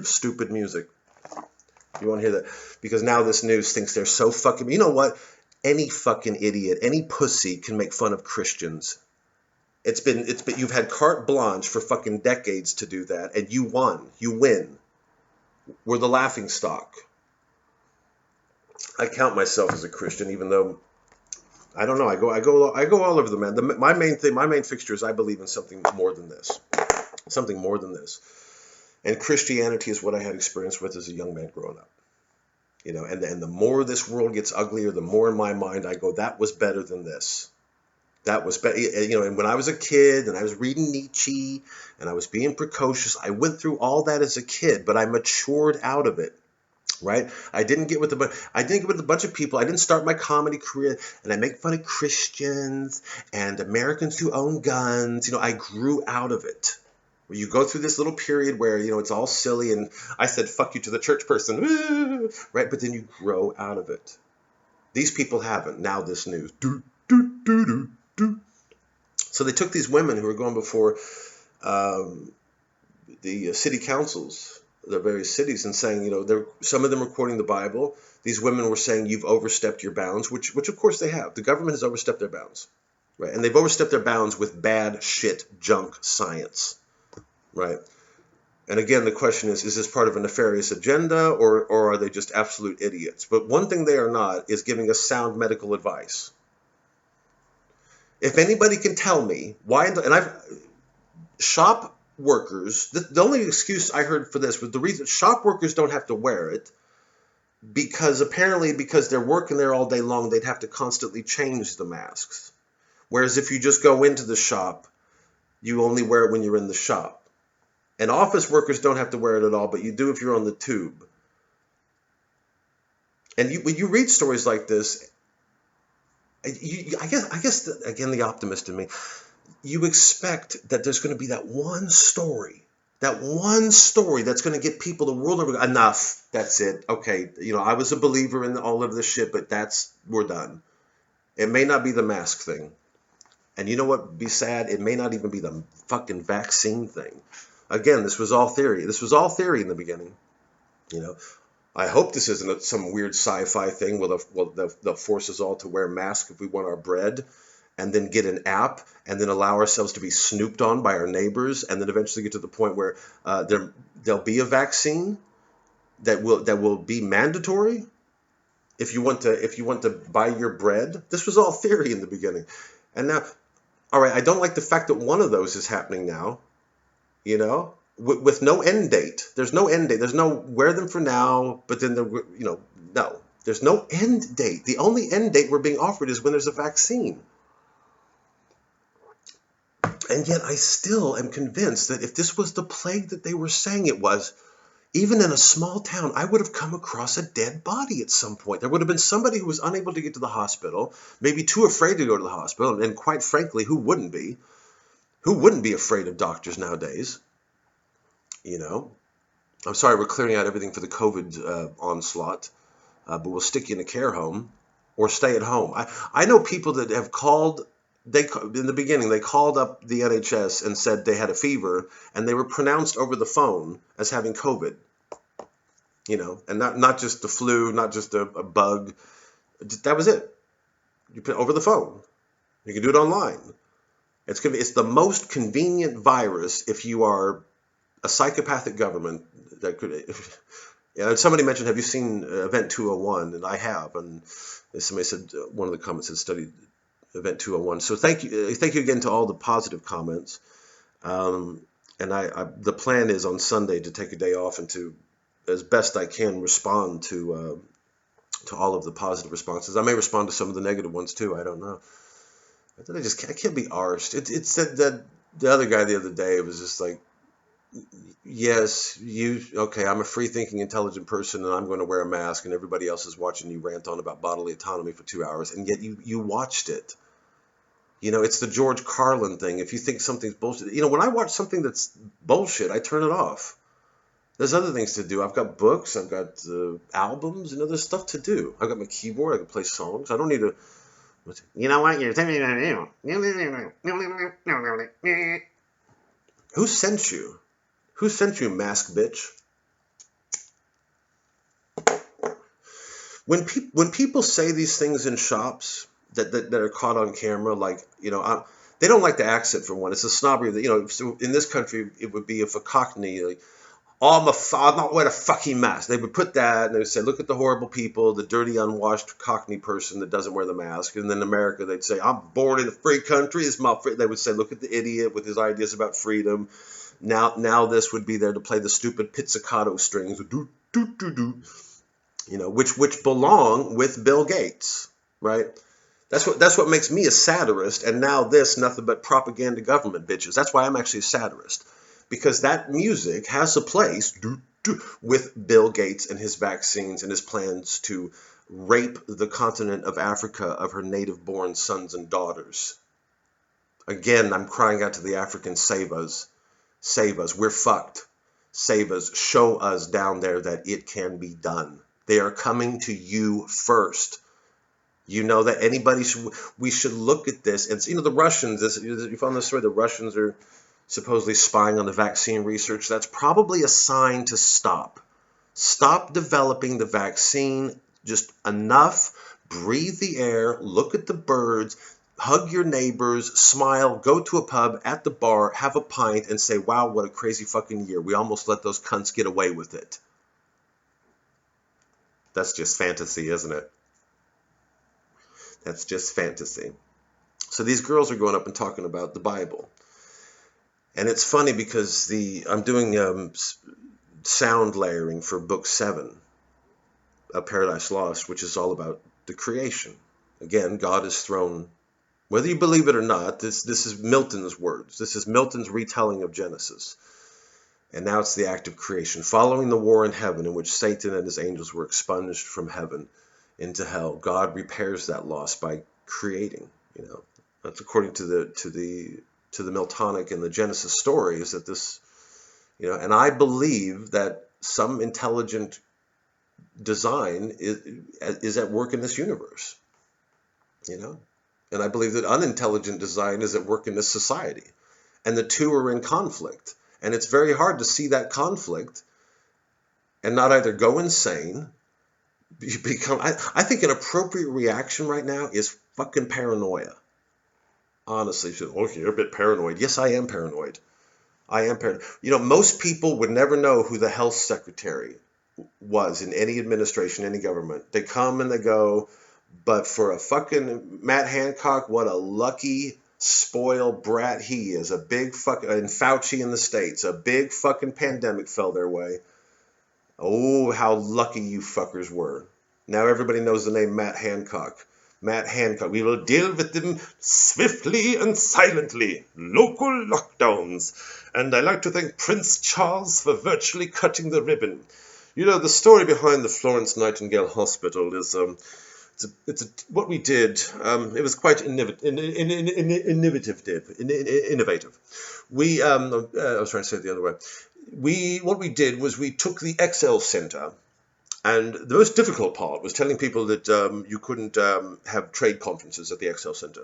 stupid music. You won't hear that, because Now This News thinks they're so fucking, you know what? Any fucking idiot, any pussy can make fun of Christians. It's been, you've had carte blanche for fucking decades to do that, and you won. You win. We're the laughing stock. I count myself as a Christian, even though, I don't know, I go all over the man. My main fixture is I believe in something more than this. Something more than this. And Christianity is what I had experience with as a young man growing up. And the more this world gets uglier, the more in my mind I go, that was better than this. That was better. And when I was a kid and I was reading Nietzsche and I was being precocious, I went through all that as a kid, but I matured out of it. Right? I didn't get with a bunch of people. I didn't start my comedy career and I make fun of Christians and Americans who own guns. I grew out of it. You go through this little period where, it's all silly, and I said, fuck you to the church person, right? But then you grow out of it. These people haven't. Now This News. So they took these women who were going before the city councils, the various cities, and saying, some of them were quoting the Bible. These women were saying, you've overstepped your bounds, which of course they have. The government has overstepped their bounds, right? And they've overstepped their bounds with bad shit, junk science. Right. And again, the question is this part of a nefarious agenda or are they just absolute idiots? But one thing they are not is giving us sound medical advice. If anybody can tell me why, shop workers, the only excuse I heard for this was the reason shop workers don't have to wear it because they're working there all day long, they'd have to constantly change the masks. Whereas if you just go into the shop, you only wear it when you're in the shop. And office workers don't have to wear it at all, but you do if you're on the tube. And when you read stories like this, I guess again, the optimist in me, you expect that there's going to be that one story that's going to get people the world over. Enough. That's it. Okay. I was a believer in all of this shit, but we're done. It may not be the mask thing. And you know what would be sad? It may not even be the fucking vaccine thing. Again, this was all theory. This was all theory in the beginning. I hope this isn't some weird sci-fi thing where they'll force us all to wear masks if we want our bread, and then get an app, and then allow ourselves to be snooped on by our neighbors, and then eventually get to the point where there'll be a vaccine that will be mandatory if you want to buy your bread. This was all theory in the beginning, and now, all right, I don't like the fact that one of those is happening now. With no end date. There's no end date. There's no wear them for now, but then no. There's no end date. The only end date we're being offered is when there's a vaccine. And yet I still am convinced that if this was the plague that they were saying it was, even in a small town, I would have come across a dead body at some point. There would have been somebody who was unable to get to the hospital, maybe too afraid to go to the hospital, and quite frankly, who wouldn't be? Who wouldn't be afraid of doctors nowadays? I'm sorry we're clearing out everything for the COVID onslaught, but we'll stick you in a care home or stay at home. I know people that have called, in the beginning, they called up the NHS and said they had a fever, and they were pronounced over the phone as having COVID, and not just the flu, not just a bug. That was it. You put it over the phone. You can do it online. It's the most convenient virus if you are a psychopathic government that could. Somebody mentioned, have you seen Event 201? And I have. And somebody said, one of the comments had studied Event 201. So thank you again to all the positive comments. And the plan is on Sunday to take a day off and to as best I can, respond to all of the positive responses. I may respond to some of the negative ones too. I don't know. I can't be arsed. It said that the other guy the other day was just like, yes, okay, I'm a free thinking, intelligent person and I'm going to wear a mask and everybody else is watching you rant on about bodily autonomy for 2 hours and yet you watched it. It's the George Carlin thing. If you think something's bullshit, when I watch something that's bullshit, I turn it off. There's other things to do. I've got books, I've got albums, there's stuff to do. I've got my keyboard, I can play songs. I don't need to. You know what? Who sent you? Who sent you, mask bitch? When people say these things in shops that are caught on camera, like, they don't like the accent for one. It's a snobbery that, so in this country, it would be if a Cockney, like, oh, I'm not wearing a fucking mask. They would put that and they would say, look at the horrible people, the dirty, unwashed Cockney person that doesn't wear the mask. And then in America, they'd say, I'm born in a free country. It's my free. They would say, look at the idiot with his ideas about freedom. Now this would be there to play the stupid pizzicato strings, do, do, do, do, which belong with Bill Gates, right? That's what makes me a satirist. And now this, nothing but propaganda government bitches. That's why I'm actually a satirist. Because that music has a place with Bill Gates and his vaccines and his plans to rape the continent of Africa of her native-born sons and daughters. Again, I'm crying out to the Africans, save us. Save us. We're fucked. Save us. Show us down there that it can be done. They are coming to you first. You know that we should look at this. And, the Russians, you found this story, the Russians are supposedly spying on the vaccine research. That's probably a sign to stop. Stop developing the vaccine just enough. Breathe the air. Look at the birds. Hug your neighbors. Smile. Go to a pub at the bar. Have a pint and say, wow, what a crazy fucking year. We almost let those cunts get away with it. That's just fantasy, isn't it? That's just fantasy. So these girls are going up and talking about the Bible. And it's funny because I'm doing sound layering for book 7 of Paradise Lost, which is all about the creation. Again, God is thrown, whether you believe it or not, this is Milton's words. This is Milton's retelling of Genesis. And now it's the act of creation. Following the war in heaven in which Satan and his angels were expunged from heaven into hell, God repairs that loss by creating. That's according to the Miltonic and the Genesis stories that this, and I believe that some intelligent design is at work in this universe, and I believe that unintelligent design is at work in this society, and the two are in conflict, and it's very hard to see that conflict and not either go insane, I think an appropriate reaction right now is fucking paranoia. Honestly, you're a bit paranoid. Yes, I am paranoid. I am paranoid. Most people would never know who the health secretary was in any administration, any government. They come and they go, but for a fucking Matt Hancock, what a lucky, spoiled brat he is. A big fucking, and Fauci in the States, a big fucking pandemic fell their way. Oh, how lucky you fuckers were. Now everybody knows the name Matt Hancock. Matt Hancock. We will deal with them swiftly and silently. Local lockdowns. And I like to thank Prince Charles for virtually cutting the ribbon. The story behind the Florence Nightingale Hospital is what we did. It was quite innovative. We I was trying to say it the other way. What we did was we took the Excel Center. And the most difficult part was telling people that you couldn't have trade conferences at the Excel Center.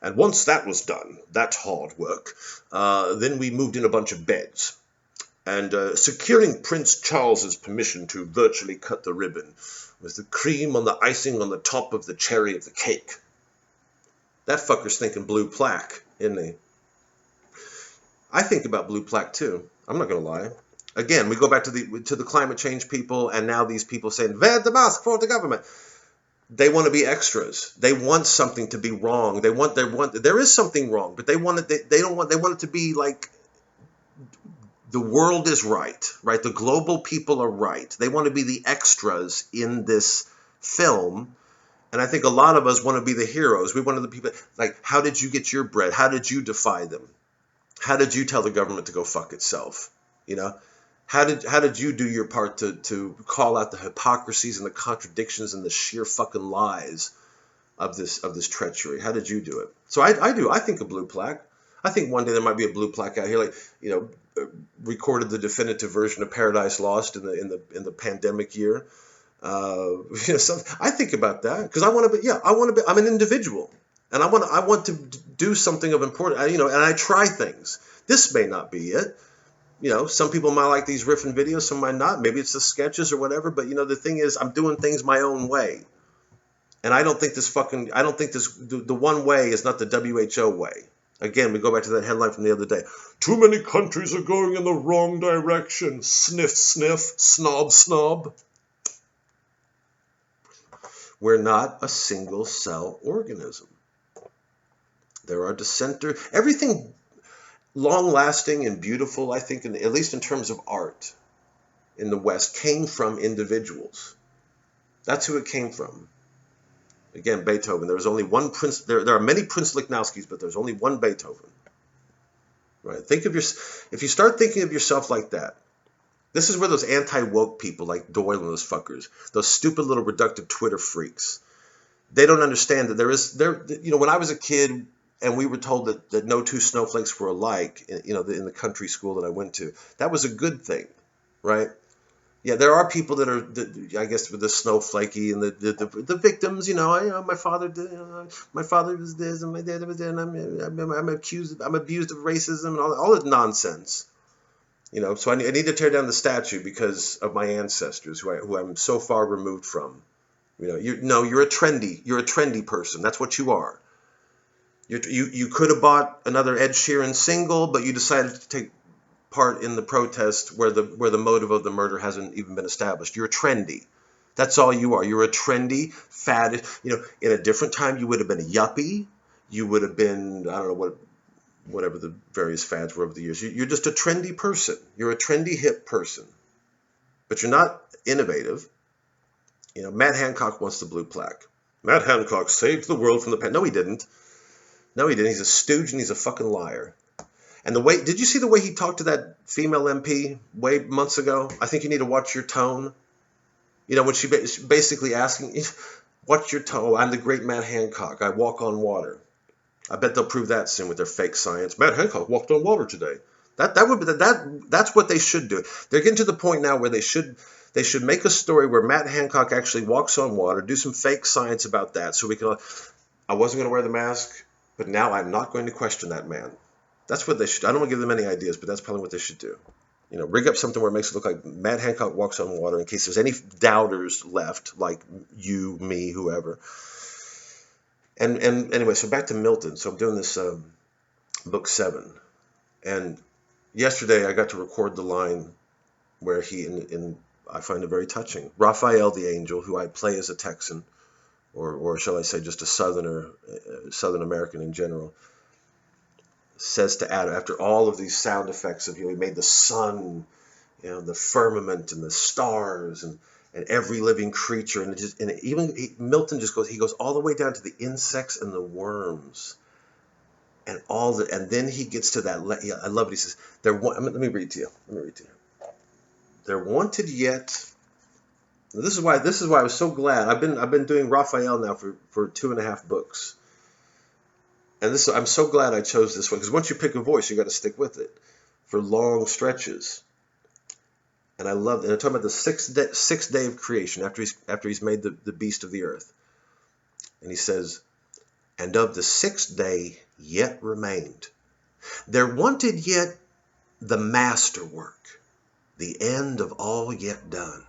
And once that was done, that's hard work, then we moved in a bunch of beds. And securing Prince Charles's permission to virtually cut the ribbon was the cream on the icing on the top of the cherry of the cake. That fucker's thinking blue plaque, isn't he? I think about blue plaque too. I'm not going to lie. Again, we go back to the climate change people, and now these people saying, wear the mask for the government. They want to be extras. They want something to be wrong. There is something wrong, but they want it to be like the world is right, right? The global people are right. They want to be the extras in this film. And I think a lot of us want to be the heroes. We want to be the people, like, how did you get your bread? How did you defy them? How did you tell the government to go fuck itself? You know, how did you do your part to call out the hypocrisies and the contradictions and the sheer fucking lies of this treachery? How did you do it? So I do. I think a blue plaque. I think one day there might be a blue plaque out here, like, recorded the definitive version of Paradise Lost in the pandemic year. I think about that because I want to be. Yeah, I want to be. I'm an individual, and I want to do something of importance. And I try things. This may not be it. Some people might like these riffing videos, some might not. Maybe it's the sketches or whatever. But the thing is, I'm doing things my own way. And I don't think the one way is not the WHO way. Again, we go back to that headline from the other day. Too many countries are going in the wrong direction. Sniff, sniff, snob, snob. We're not a single cell organism. There are dissenters. Everything long-lasting and beautiful, I think, at least in terms of art in the West, came from individuals. That's who it came from. Again, Beethoven. There was only one Prince. There are many Prince Lichnowskis, but there's only one Beethoven. Right? If you start thinking of yourself like that, this is where those anti-woke people like Doyle and those fuckers, those stupid little reductive Twitter freaks, they don't understand that when I was a kid and we were told that no two snowflakes were alike, in the country school that I went to, that was a good thing, right? Yeah, there are people that are, I guess, with the snowflakey and the victims. My father did. My father was this, and my dad was that, and I'm abused of racism and all that nonsense. So I need to tear down the statue because of my ancestors, who I'm so far removed from. You're a trendy person. That's what you are. You could have bought another Ed Sheeran single, but you decided to take part in the protest where the motive of the murder hasn't even been established. You're trendy. That's all you are. You're a trendy, fad. In a different time, you would have been a yuppie. You would have been, I don't know whatever the various fads were over the years. You're just a trendy person. You're a trendy, hip person. But you're not innovative. Matt Hancock wants the blue plaque. Matt Hancock saved the world from the No, he didn't. No, he didn't. He's a stooge and he's a fucking liar. And did you see the way he talked to that female MP months ago? I think you need to watch your tone. When she basically asking, what's your tone? Oh, I'm the great Matt Hancock. I walk on water. I bet they'll prove that soon with their fake science. Matt Hancock walked on water today. That's what they should do. They're getting to the point now where they should make a story where Matt Hancock actually walks on water, do some fake science about that, so we can. I wasn't going to wear the mask, but now I'm not going to question that man. That's what they should. I don't want to give them any ideas, but that's probably what they should do. Rig up something where it makes it look like Matt Hancock walks on water in case there's any doubters left, like you, me, whoever. And anyway, so back to Milton. So I'm doing this book 7, and yesterday I got to record the line where he, I find it very touching. Raphael the Angel, who I play as a Texan, or shall I say just a Southern American in general, says to Adam, after all of these sound effects of, he made the sun, the firmament and the stars and every living creature, Milton just goes all the way down to the insects and the worms, and then he gets to that. I love it. He says, let me read to you. They're wanted yet. This is why I was so glad. I've been doing Raphael now for 2.5 books. And I'm so glad I chose this one, because once you pick a voice, you got to stick with it for long stretches. And I love it. And I'm talking about the sixth day of creation, after he's made the beast of the earth. And he says, and of the 6th day yet remained. There wanted yet the masterwork, the end of all yet done.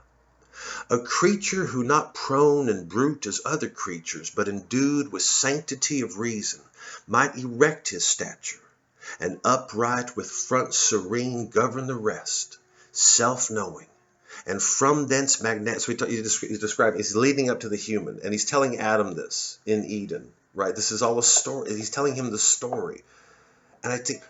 A creature who not prone and brute as other creatures, but endued with sanctity of reason, might erect his stature, and upright with front serene govern the rest, self-knowing, and from thence magnetic. So he's describing, he's leading up to the human, and he's telling Adam this in Eden, right? This is all a story. He's telling him the story. And I think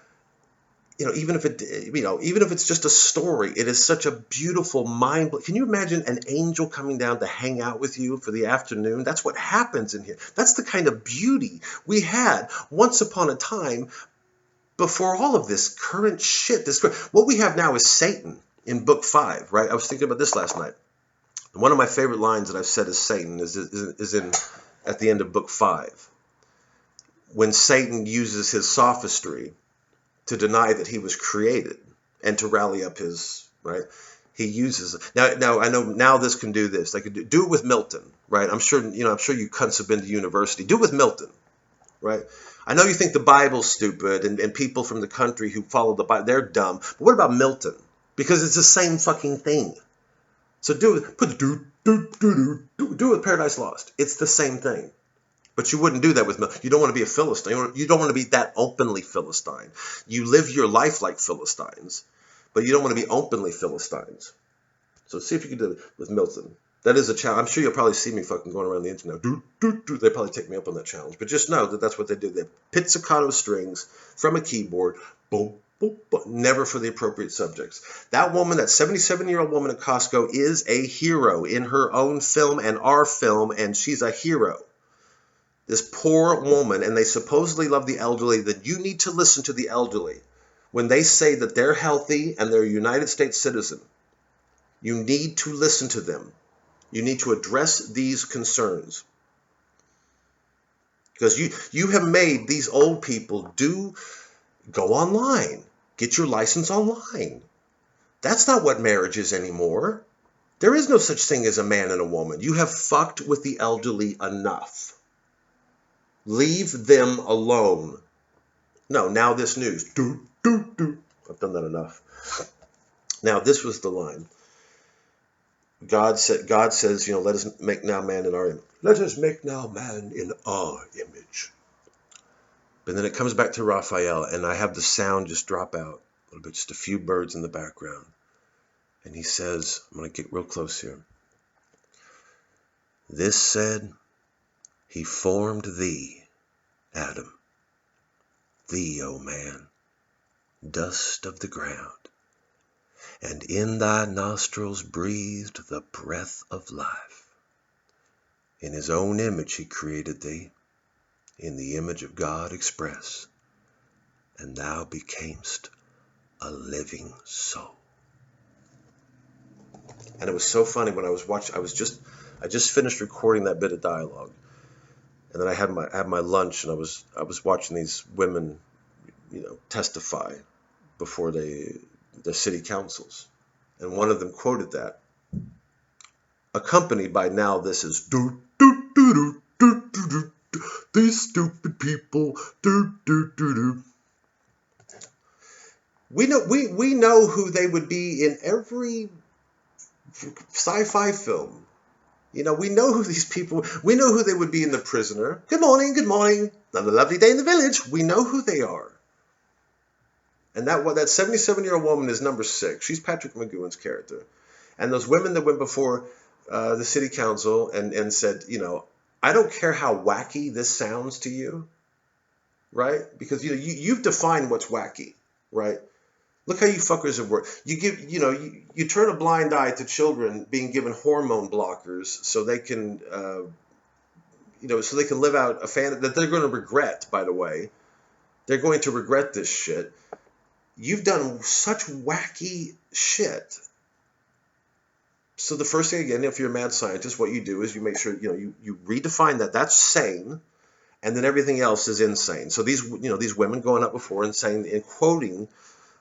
even if it's just a story, it is such a beautiful mind. Can you imagine an angel coming down to hang out with you for the afternoon? That's what happens in here. That's the kind of beauty we had once upon a time before all of this current shit. What we have now is Satan in book 5, right? I was thinking about this last night. One of my favorite lines that I've said is Satan is in at the end of book 5, when Satan uses his sophistry to deny that he was created and to rally up his, right? He uses now. I know now this can do this. They could do it with Milton, right? I'm sure you cunts have been to university. Do it with Milton, right? I know you think the Bible's stupid and people from the country who follow the Bible, they're dumb. But what about Milton? Because it's the same fucking thing. So do it with Paradise Lost. It's the same thing. But you wouldn't do that with Milton. You don't want to be a Philistine. You don't want to be that openly Philistine. You live your life like Philistines, but you don't want to be openly Philistines. So see if you can do it with Milton. That is a challenge. I'm sure you'll probably see me fucking going around the internet. They probably take me up on that challenge. But just know that that's what they do. They have pizzicato strings from a keyboard. Boom, boom, boom. Never for the appropriate subjects. That woman, that 77-year-old woman at Costco, is a hero in her own film and our film, and she's a hero. This poor woman, and they supposedly love the elderly, that you need to listen to the elderly. When they say that they're healthy and they're a United States citizen, you need to listen to them. You need to address these concerns. Because you have made these old people go online. Get your license online. That's not what marriage is anymore. There is no such thing as a man and a woman. You have fucked with the elderly enough. Leave them alone. No, now this news. I've done that enough. Now, this was the line. God says, let us make now man in our image. Let us make now man in our image. But then it comes back to Raphael, and I have the sound just drop out a little bit, just a few birds in the background. And he says, I'm going to get real close here. This said, he formed thee, Adam, thee, O man, dust of the ground, and in thy nostrils breathed the breath of life. In his own image he created thee, in the image of God express, and thou becamest a living soul. And it was so funny when I was watching. I just finished recording that bit of dialogue. And then I had my lunch, and I was watching these women, testify before the city councils, and one of them quoted that, accompanied by now this is these stupid people. We know who they would be in every sci-fi film. We know who these people, we know who they would be in The Prisoner. Good morning. Another lovely day in the village. We know who they are. And that 77-year-old woman is number 6. She's Patrick McGowan's character. And those women that went before the city council and said, I don't care how wacky this sounds to you, right? Because, you've defined what's wacky, right? Look how you fuckers have worked. You you turn a blind eye to children being given hormone blockers so they can, live out a fantasy that they're going to regret, by the way. They're going to regret this shit. You've done such wacky shit. So the first thing, again, if you're a mad scientist, what you do is you make sure, you redefine that's sane, and then everything else is insane. So these women going up before and saying and quoting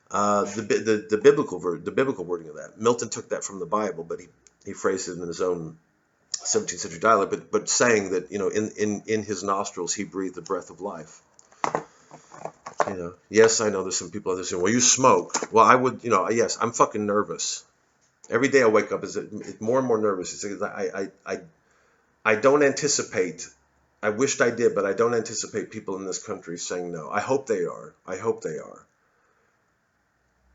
the biblical wording of that. Milton took that from the Bible, but he phrased it in his own 17th century dialect, but saying that, in his nostrils he breathed the breath of life. Yes, I know there's some people out there saying, well, you smoke. Well, I would, yes, I'm fucking nervous. Every day I wake up is more and more nervous. It's I don't anticipate, I wished I did, but I don't anticipate people in this country saying no. I hope they are.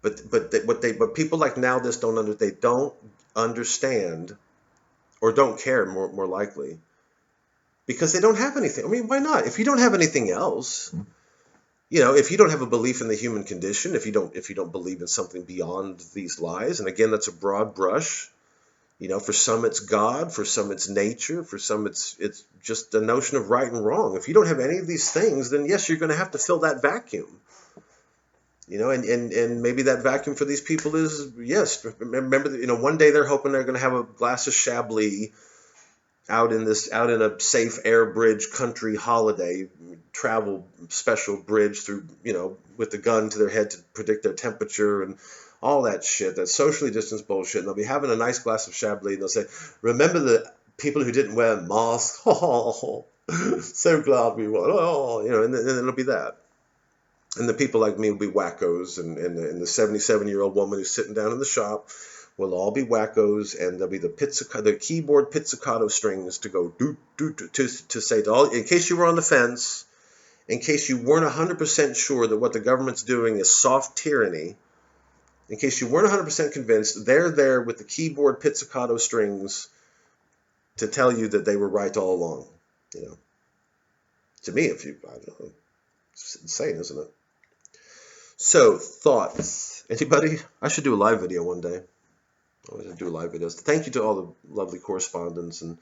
But people like now this they don't understand or don't care more likely because they don't have anything. I mean, why not? If you don't have anything else, if you don't have a belief in the human condition, if you don't believe in something beyond these lies, and again, that's a broad brush. For some it's God, for some it's nature, for some it's just a notion of right and wrong. If you don't have any of these things, then yes, you're going to have to fill that vacuum. And maybe that vacuum for these people is, yes, remember that, one day they're hoping they're going to have a glass of Chablis out in a safe air bridge country holiday travel special bridge through, with the gun to their head to predict their temperature and all that shit, that socially distanced bullshit. And they'll be having a nice glass of Chablis and they'll say, remember the people who didn't wear masks? Oh, so glad we won. Oh, and then it'll be that. And the people like me will be wackos, and the 77-year-old woman who's sitting down in the shop will all be wackos, and there'll be the keyboard pizzicato strings to go to say to all, in case you were on the fence, in case you weren't 100% sure that what the government's doing is soft tyranny, in case you weren't 100% convinced, they're there with the keyboard pizzicato strings to tell you that they were right all along. To me, I don't know, it's insane, isn't it? So, thoughts. Anybody? I should do a live video one day. I should do live videos. Thank you to all the lovely correspondents and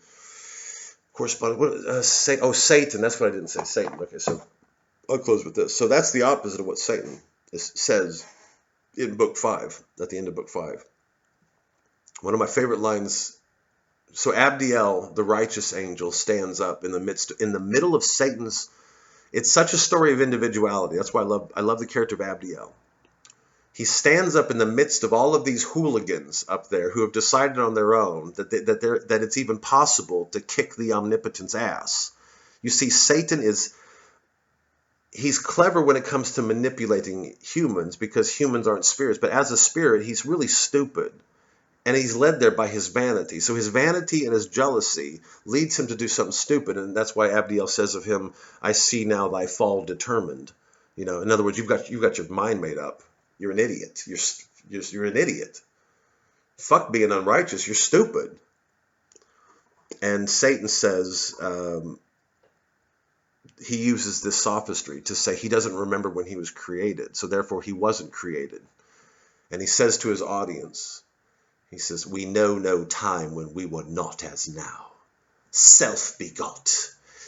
Satan. That's what I didn't say. Satan. Okay, so I'll close with this. So that's the opposite of what Satan says in Book 5, at the end of Book 5. One of my favorite lines. So Abdiel, the righteous angel, stands up in the middle of Satan's. It's such a story of individuality. That's why I love the character of Abdiel. He stands up in the midst of all of these hooligans up there who have decided on their own that it's even possible to kick the omnipotent's ass. You see, Satan he's clever when it comes to manipulating humans because humans aren't spirits. But as a spirit, he's really stupid. And he's led there by his vanity. So his vanity and his jealousy leads him to do something stupid. And that's why Abdiel says of him, I see now thy fall determined. In other words, you've got your mind made up. You're an idiot. You're an idiot. Fuck being unrighteous. You're stupid. And Satan says, he uses this sophistry to say he doesn't remember when he was created. So therefore he wasn't created. And he says to his audience, he says, we know no time when we were not as now. Self-begot,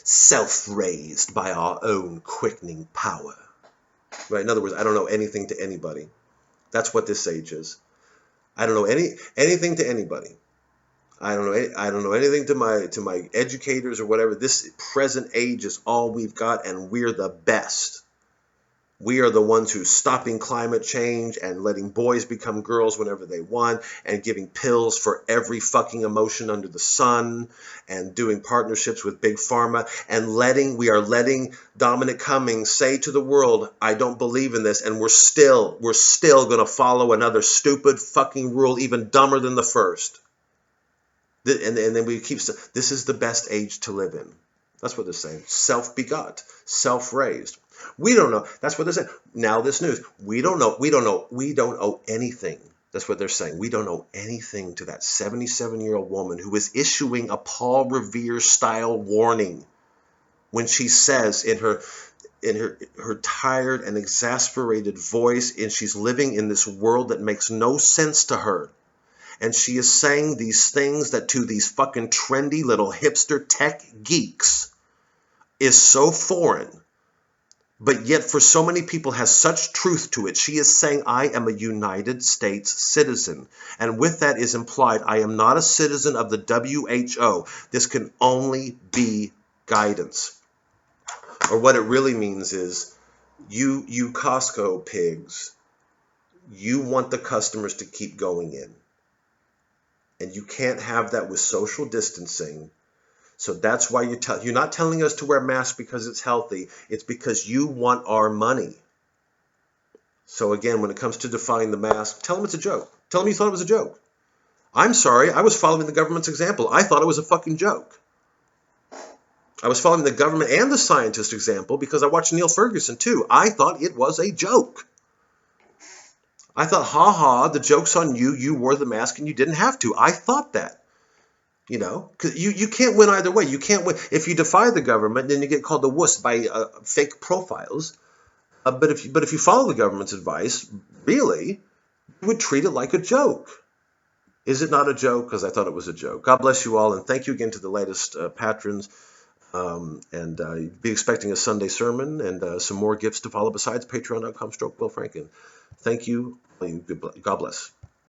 self-raised by our own quickening power. Right? In other words, I don't know anything to anybody. That's what this age is. I don't know anything to anybody. I don't know anything to my educators or whatever. This present age is all we've got, and we're the best. We are the ones who's stopping climate change and letting boys become girls whenever they want and giving pills for every fucking emotion under the sun and doing partnerships with Big Pharma and we are letting Dominic Cummings say to the world, I don't believe in this, and we're still going to follow another stupid fucking rule even dumber than the first. And then we keep saying, this is the best age to live in. That's what they're saying. Self-begot, self-raised. We don't know. That's what they're saying. Now this news. We don't know. We don't owe anything. That's what they're saying. We don't owe anything to that 77-year-old woman who is issuing a Paul Revere-style warning when she says in her tired and exasperated voice, and she's living in this world that makes no sense to her. And she is saying these things that to these fucking trendy little hipster tech geeks is so foreign. But yet for so many people has such truth to it. She is saying, I am a United States citizen. And with that is implied, I am not a citizen of the WHO. This can only be guidance. Or what it really means is, you Costco pigs, you want the customers to keep going in. And you can't have that with social distancing. So that's why you're not telling us to wear masks because it's healthy. It's because you want our money. So again, when it comes to defying the mask, tell them it's a joke. Tell them you thought it was a joke. I'm sorry, I was following the government's example. I thought it was a fucking joke. I was following the government and the scientist example because I watched Neil Ferguson too. I thought it was a joke. I thought, the joke's on you. You wore the mask and you didn't have to. I thought that. Because you can't win either way. You can't win. If you defy the government, then you get called a wuss by fake profiles. But if you follow the government's advice, really, you would treat it like a joke. Is it not a joke? Because I thought it was a joke. God bless you all, and thank you again to the latest patrons. And be expecting a Sunday sermon and some more gifts to follow besides patreon.com/Will Franken. Thank you. God bless.